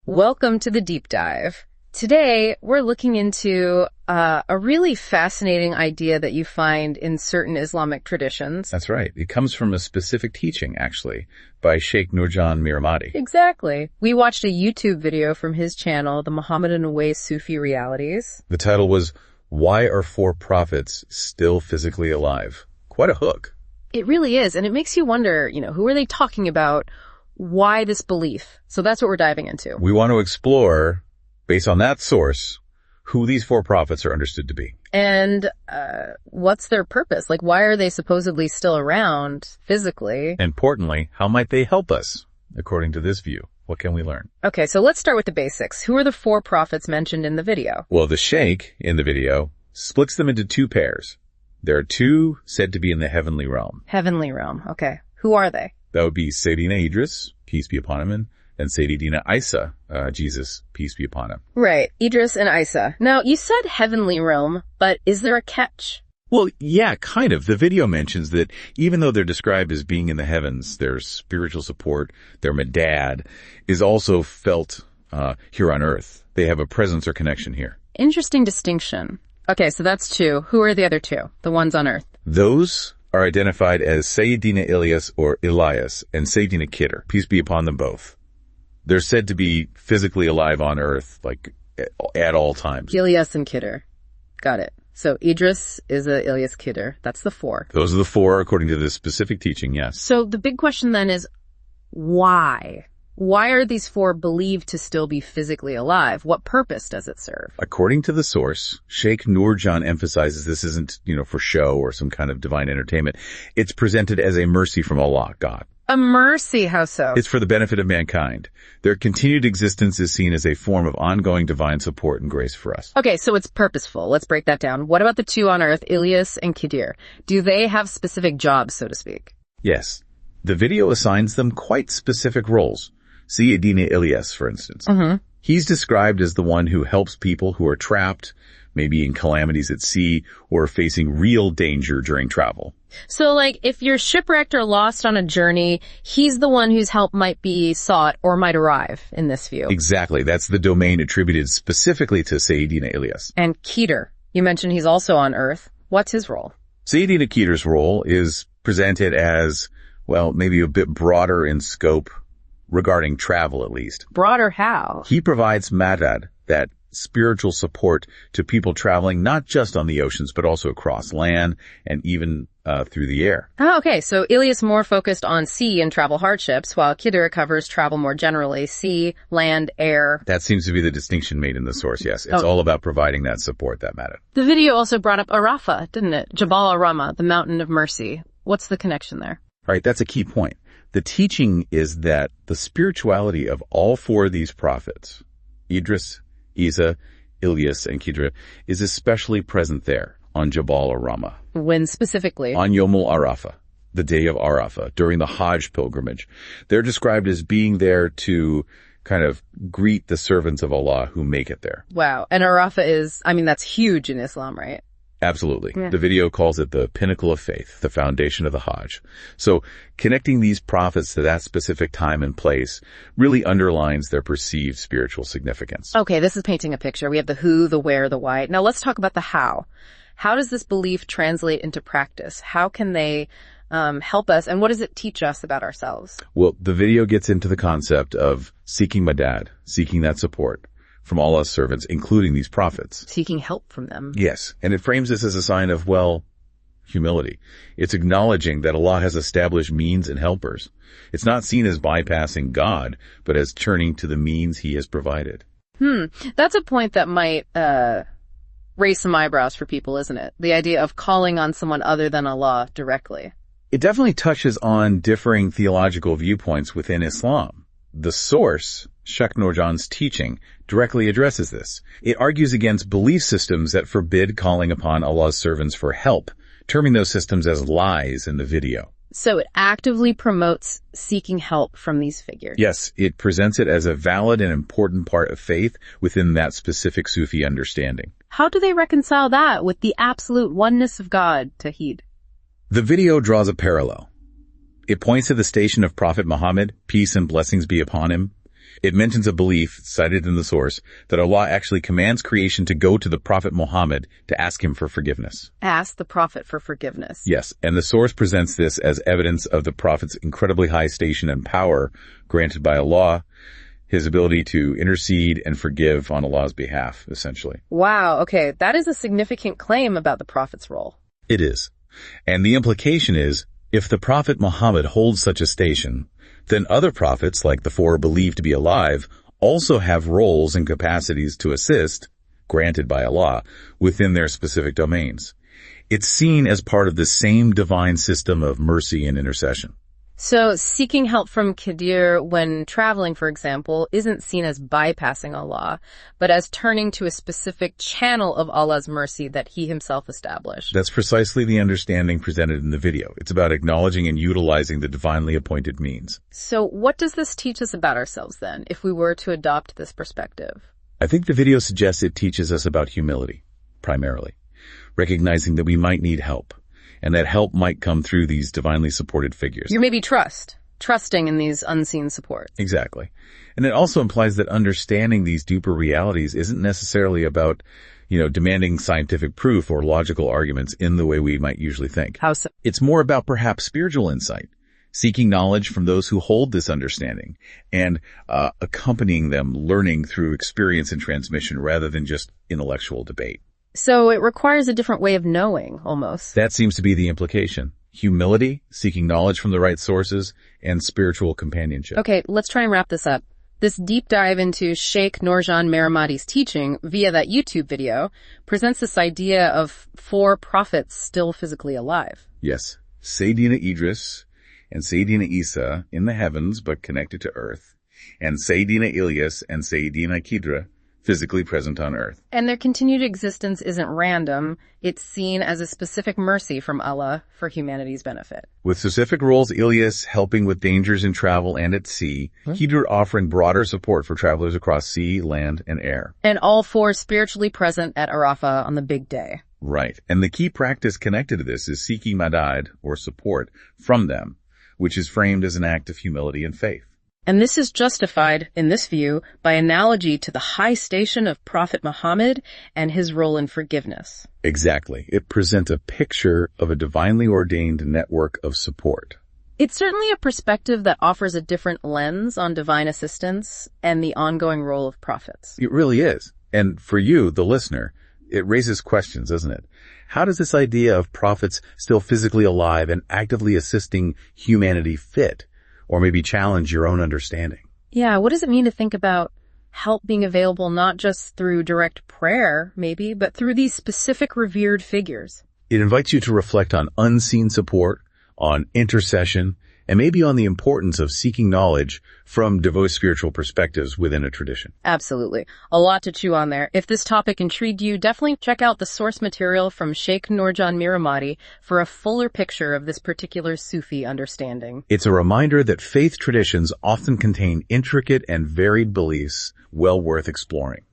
Welcome to the deep dive. Today, we're looking into a really fascinating idea that you find in certain Islamic traditions. That's right. It comes from a specific teaching, actually, by Sheikh Nurjan Miramati. Exactly. We watched a YouTube video from his channel, The Mohammedan Way Sufi Realities. The title was, Why Are Four Prophets Still Physically Alive? Quite a hook. It really is, and it makes you wonder, who are they talking about? Why this belief? So that's what we're diving into. We want to explore, based on that source, who these four prophets are understood to be. And what's their purpose? Like, why are they supposedly still around physically? Importantly, how might they help us? According to this view, what can we learn? Okay, so let's start with the basics. Who are the four prophets mentioned in the video? Well, the Sheikh in the video splits them into two pairs. There are two said to be in the heavenly realm. Heavenly realm. Okay. Who are they? That would be Sayyidina Idris, peace be upon him, and Sayyidina Isa, Jesus, peace be upon him. Right. Idris and Isa. Now, you said heavenly realm, but is there a catch? Well, yeah, kind of. The video mentions that even though they're described as being in the heavens, their spiritual support, their madad, is also felt here on earth. They have a presence or connection here. Interesting distinction. Okay, so that's two. Who are the other two? The ones on earth? Those are identified as Sayyidina Ilyas or Elias and Sayyidina Khidr. Peace be upon them both. They're said to be physically alive on earth, like at all times. Ilyas and Khidr. Got it. So Idris is a Ilyas Khidr. That's the four. Those are the four according to this specific teaching, yes. So the big question then is, why? Why are these four believed to still be physically alive? What purpose does it serve? According to the source, Sheikh Nurjan emphasizes this isn't, for show or some kind of divine entertainment. It's presented as a mercy from Allah, God. A mercy? How so? It's for the benefit of mankind. Their continued existence is seen as a form of ongoing divine support and grace for us. Okay, so it's purposeful. Let's break that down. What about the two on earth, Ilyas and Khidr? Do they have specific jobs, so to speak? Yes. The video assigns them quite specific roles. Sayyidina Ilyas, for instance. Mm-hmm. He's described as the one who helps people who are trapped, maybe in calamities at sea, or facing real danger during travel. So, like, if you're shipwrecked or lost on a journey, he's the one whose help might be sought or might arrive in this view. Exactly. That's the domain attributed specifically to Sayyidina Ilyas. And Khidr, you mentioned he's also on Earth. What's his role? Sayyidina Khidr's role is presented as, well, maybe a bit broader in scope, regarding travel at least. Broader how? He provides madad, that spiritual support to people traveling not just on the oceans, but also across land and even through the air. Oh, okay. So Ilyas more focused on sea and travel hardships, while Khidr covers travel more generally, sea, land, air. That seems to be the distinction made in the source, yes. It's all about providing that support, that madad. The video also brought up Arafah, didn't it? Jabal Arama, the mountain of mercy. What's the connection there? Right, that's a key point. The teaching is that the spirituality of all four of these prophets, Idris, Isa, Ilyas, and Khidr, is especially present there on Jabal Arama. When specifically? On Yomul Arafah, the day of Arafah, during the Hajj pilgrimage. They're described as being there to kind of greet the servants of Allah who make it there. Wow. And Arafah is, that's huge in Islam, right? Absolutely. Yeah. The video calls it the pinnacle of faith, the foundation of the Hajj. So connecting these prophets to that specific time and place really underlines their perceived spiritual significance. Okay, this is painting a picture. We have the who, the where, the why. Now let's talk about the how. How does this belief translate into practice? How can they help us, and what does it teach us about ourselves? Well, the video gets into the concept of seeking madad, seeking that support from Allah's servants, including these prophets. Seeking help from them. Yes, and it frames this as a sign of, humility. It's acknowledging that Allah has established means and helpers. It's not seen as bypassing God, but as turning to the means He has provided. That's a point that might raise some eyebrows for people, isn't it? The idea of calling on someone other than Allah directly. It definitely touches on differing theological viewpoints within Islam. The source, Sheikh Nurjan's teaching, directly addresses this. It argues against belief systems that forbid calling upon Allah's servants for help, terming those systems as lies in the video. So it actively promotes seeking help from these figures. Yes, it presents it as a valid and important part of faith within that specific Sufi understanding. How do they reconcile that with the absolute oneness of God, Tawheed? The video draws a parallel. It points to the station of Prophet Muhammad, peace and blessings be upon him. It mentions a belief, cited in the source, that Allah actually commands creation to go to the Prophet Muhammad to ask him for forgiveness. Ask the Prophet for forgiveness. Yes, and the source presents this as evidence of the Prophet's incredibly high station and power granted by Allah, his ability to intercede and forgive on Allah's behalf, essentially. Wow, okay, that is a significant claim about the Prophet's role. It is. And the implication is, if the Prophet Muhammad holds such a station, then other prophets, like the four believed to be alive, also have roles and capacities to assist, granted by Allah, within their specific domains. It's seen as part of the same divine system of mercy and intercession. So seeking help from Qadir when traveling, for example, isn't seen as bypassing Allah, but as turning to a specific channel of Allah's mercy that he himself established. That's precisely the understanding presented in the video. It's about acknowledging and utilizing the divinely appointed means. So what does this teach us about ourselves then, if we were to adopt this perspective? I think the video suggests it teaches us about humility, primarily, recognizing that we might need help, and that help might come through these divinely supported figures. You're maybe trusting in these unseen supports. Exactly. And it also implies that understanding these deeper realities isn't necessarily about, demanding scientific proof or logical arguments in the way we might usually think. How so? It's more about perhaps spiritual insight, seeking knowledge from those who hold this understanding, and accompanying them, learning through experience and transmission rather than just intellectual debate. So it requires a different way of knowing, almost. That seems to be the implication. Humility, seeking knowledge from the right sources, and spiritual companionship. Okay, let's try and wrap this up. This deep dive into Sheikh Nurjan Mehremadi's teaching via that YouTube video presents this idea of four prophets still physically alive. Yes. Sayyidina Idris and Sayyidina Isa in the heavens but connected to earth, and Sayyidina Ilyas and Sayyidina Khidr physically present on earth. And their continued existence isn't random. It's seen as a specific mercy from Allah for humanity's benefit. With specific roles, Ilyas helping with dangers in travel and at sea, Khidr offering broader support for travelers across sea, land, and air. And all four spiritually present at Arafah on the big day. Right. And the key practice connected to this is seeking madad, or support, from them, which is framed as an act of humility and faith. And this is justified, in this view, by analogy to the high station of Prophet Muhammad and his role in forgiveness. Exactly. It presents a picture of a divinely ordained network of support. It's certainly a perspective that offers a different lens on divine assistance and the ongoing role of prophets. It really is. And for you, the listener, it raises questions, doesn't it? How does this idea of prophets still physically alive and actively assisting humanity fit? Or maybe challenge your own understanding? Yeah, what does it mean to think about help being available not just through direct prayer, maybe, but through these specific revered figures? It invites you to reflect on unseen support, on intercession, and maybe on the importance of seeking knowledge from devout spiritual perspectives within a tradition. Absolutely. A lot to chew on there. If this topic intrigued you, definitely check out the source material from Sheikh Nurjan Mehremadi for a fuller picture of this particular Sufi understanding. It's a reminder that faith traditions often contain intricate and varied beliefs well worth exploring.